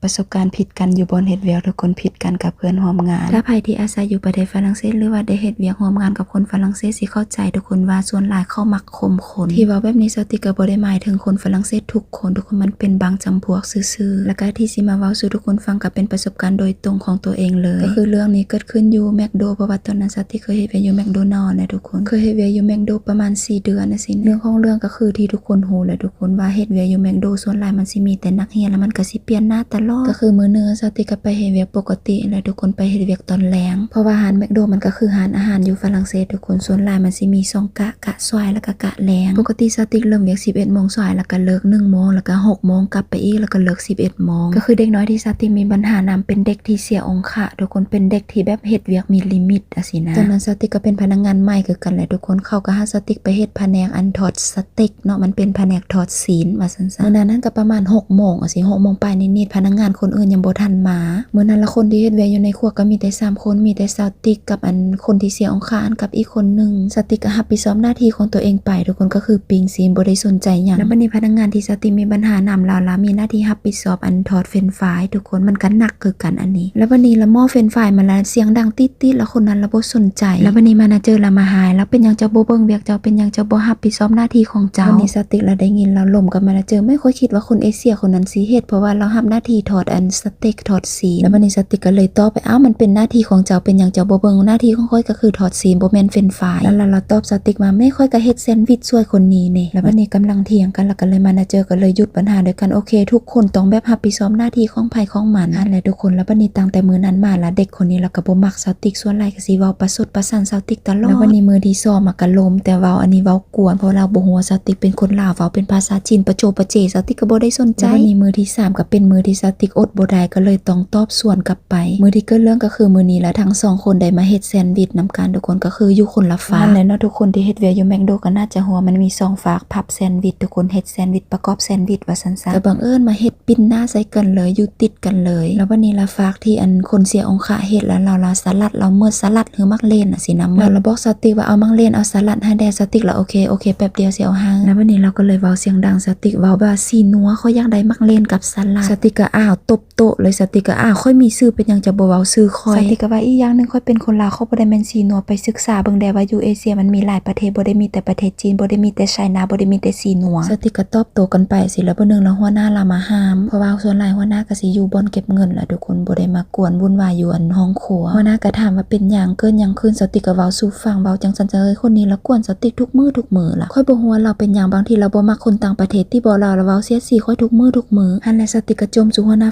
ประสบการณ์ผิดกันอยู่บนเฮ็ดเวียกทุกคนผิดกันกับเพื่อนร่วมงานถ้าใครที่อาศัยอยู่ประเทศฝรั่งเศสหรือว่าได้เฮ็ดเวียกร่วมงานกับคนฝรั่งเศสสิเข้าใจทุกคนว่าส่วนหลายเข้ามักคมคนที่ว่าแบบนี้สติก็บ่ได้หมายถึงคนฝรั่งเศสทุกคนมันเป็นบางจำพวกซื่อๆแล้วก็ที่สิมาเว้าสู่ทุกคนฟังก็เป็นประสบการณ์โดยตรงของตัวเองเลยก็คือเรื่องนี้เกิดขึ้นอยู่แมคโดเพราะว่าตอนนั้นสติเคยเฮ็ดเวียกอยู่แมคโดนัลด์นะทุกคนเคยเฮ็ดเวียกอยู่แมคโดประมาณ4เดือนนะสิเรื่องของเรื่องก็คือที่ทุกคนฮู้แหละทุกคนว่าเฮ็ดเวียกอยู่แมคโดส่วนหลายมันสิมีแต่นักเรียนแล้วมันก็สิเปลี่ยนหน้าตลอดก็คือมื้อนึงสติก็ไปเฮ็ดเวียกปกติแล้วทุกคนไปเฮ็ดเวียกตอนแลงเพราะว่าอาหารแมคโดมันก็คืออาหารอยู่ฝรั่งเศสทุกคนส่วนหลายมันสิมี2กะสายแล้วก็กะแลงปกติสติเริ่มเวียก 11:00 นสายแล้วก็เลิก 1:00 นแล้วก็ 6:00 นกลับไปอีกแล้วก็เลิก 11:00 นก็คือเด็กน้อยที่สติมีปัญหานำเป็นเด็กที่เสียองค์ทุกคนเป็นเด็กที่แบบเฮ็ดเวียกมีลิมิตอะสินะตอนนั้นสติก็เป็นพนักงานใหม่คือกันแหละทุกคนเข้าก็หาสติไปเฮ็ดแผนกอันทอดสเต็กเนาะมันเป็นแผนกทอดศีลว่าซั่นๆมื้อนั้นก็ประมาณ 6:00 นอะสิ 6:00 นปลายนิดๆพนักงานคนอื่นยังบ่ทันมามื้อนั้นละคนที่เฮ็ดเวียกอยู่ในครัวก็มีแต่3คนมีแต่สติกกับอันคนที่เสียองค์อันกับอีกคนนึงสติก็รับผิดชอบหน้าที่ของตัวเองไปทุกคนก็คือปิ้งศีลบ่ได้สนใจหยังแล้วบัดนี้พนักงานที่สติมีปัญหานำแล้วมีหน้าที่รับผิดชอบอันทอดเฟรนช์ฟรายทุกคนมันก็หนักคือกันอันนี้แล้วบัดนี้ละหม้อเฟรนช์ฟรายมันละเสียงดังติดๆแล้วคนนั้นละบ่สนใจแล้วบัดนี้มาเจอละมาหายแล้วเป็นหยังเจ้าบ่เบิ่งเวียกเจ้าเป็นหยังเจ้าบ่รับผิดชอบหน้าที่ของเจ้าวันนี้สติละได้ยินแล้วล่มกับมาเจอไม่ค่อยคิดว่าคนเอเชียคนนั้นสิเฮ็ดเพราะว่าเรารับหน้าที่ทอดอันสเต็กทอดศีลแล้วบัดนี้สติก็เลยตอบไปมันเป็นหน้าที่ของเจ้าเป็นหยังเจ้าบ่เบิ่งหน้าที่ของข้อยก็คือทอดศีลบ่แม่นเฟรนช์ฟรายแล้วเราตอบสติกมาไม่ค่อยก็เฮ็ดแซนด์วิชช่วยคนนี้นี่แล้วบัดนี้กำลังเถียงกันแล้วก็เลยมาเจอก็เลยหยุดปัญหาด้วยกันโอเคทุกคนต้องแบบรับผิดชอบหน้าที่ของไผของมันนั่นแหละทุกคนแล้วบัดนี้ตั้งแต่มื้อนั้นมาละเด็กคนนี้แล้วก็บ่มักสติกส่วนหลายก็สิเว้าประสดประสานสติกตลอดแล้ววันนี้มื้อที่2ก็ล้มแต่เว้าอันนี้เว้ากวนเพราะเราบ่ฮู้ว่าสติกเป็นคนลาวเว้าเป็นภาษาจีนประโจประเจสติกก็บ่ได้สนใจวันนี้มื้อที่3ก็เป็นมื้อที่สติกอดบ่ได้ก็เลยต้องตอบสวนกลับไปมื้อที่เกิดเรื่องก็คือมื้อนี้แล้วทั้ง2คนได้มาเฮ็ดแซนด์วิชนำกันทุกคนก็คืออยู่คนละฝากนั่นแหละเนาะทุกคนที่เฮ็ดเวียกอยู่แมคโดก็น่าจะฮู้ว่ามันมี2ฝากพับแซนด์วิชทุกคนเฮ็ดแซนด์วิชประกอบแซนด์วิชว่าซั่นๆแต่บังเอิญมาเฮ็ดปิ้นหน้าใส่กันเลยอยู่ติดกันเลยแล้ววันนี้ละฝากที่อันคนเสียองค์เฮ็ดแล้วเราสลัดเราเมื่อสลัดหรือมักเล่นสินะแล้วเราบอกสติกว่าเอามักเล่นเอาสลัดให้แดสติกแล้วโอเคแป๊บเดียวสิเอาหางแล้ววันนี้เราก็เลยเว้าเสียงดังสติกเว้าว่าสีนัวเขาอยากได้มักเล่นกับสลัดสติกก็ตบโต๊ะเลยสติกก็ค่อยมีชื่อเป็นหยังจะบ่เว้าชื่อค่อยสติกก็ว่าอีกอย่างนึงค่อยเป็นคนลาวเขาบ่ได้แม่นสีนัวไปศึกษาเบิ่งได้ว่าอยู่เอเชียมันมีหลายประเทศบ่ได้มีแต่ประเทศจีนบ่ได้มีแต่ไชน่าบ่ได้มีแต่สีนัวสติกก็ตอบโต้กันไปสิแล้วบ่นึงแล้วหัวหน้าละมาห้ามเพราะว่าส่วนหลายหัวหน้าก็สิอยู่บ่อนเก็บเงินล่ะทุกคนบ่ได้มากวนวุ่นวายอยู่อันห้องครัวหัวหน้าก็ถามว่าเป็นหยังเกินหยังขึ้นสติกก็เว้าสู่ฟังเว้าจังซั่นเอ้ยคนนี้ละกวนสติกทุกมื้อล่ะค่อยบ่ฮู้ว่าเราเป็นหยังบางทีเราบ่มักคนต่างประเทศที่บ่เราเว้าเสียสิค่อยทุกมื้อหั่นแหละสติกก็จมสู่หัวหน้า